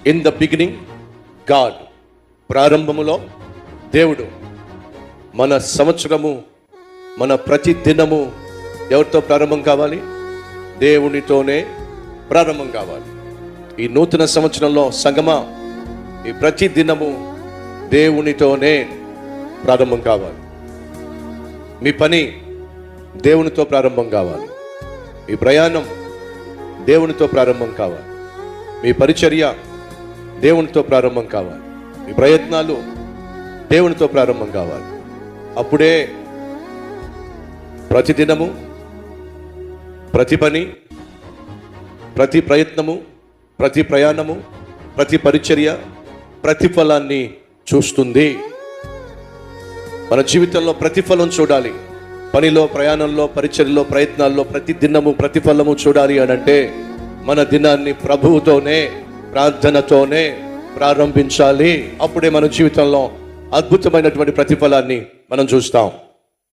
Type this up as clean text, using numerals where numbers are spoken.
In the beginning God, ప్రారంభములో దేవుడు. మన సంవత్సరము, మన ప్రతి దినము ఎవరితో ప్రారంభం కావాలి? దేవునితోనే ప్రారంభం కావాలి. ఈ నూతన సంవత్సరంలో సంగమా, ఈ ప్రతి దినము దేవునితోనే ప్రారంభం కావాలి. మీ పని దేవునితో ప్రారంభం కావాలి. మీ ప్రయాణం దేవునితో ప్రారంభం కావాలి. మీ పరిచర్య దేవునితో ప్రారంభం కావాలి. మీ ప్రయత్నాలు దేవునితో ప్రారంభం కావాలి. అప్పుడే ప్రతి దినము, ప్రతి పని, ప్రతి ప్రయత్నము, ప్రతి ప్రయాణము, ప్రతి పరిచర్య ప్రతిఫలాన్ని చూస్తుంది. మన జీవితంలో ప్రతిఫలం చూడాలి. పనిలో, ప్రయాణంలో, పరిచర్యలో, ప్రయత్నాల్లో ప్రతి దినము ప్రతిఫలము చూడాలి అని అంటే మన దినాన్ని ప్రభువుతోనే, ప్రార్థనతోనే ప్రారంభించాలి. అప్పుడే మన జీవితంలో అద్భుతమైనటువంటి ప్రతిఫలాన్ని మనం చూస్తాం.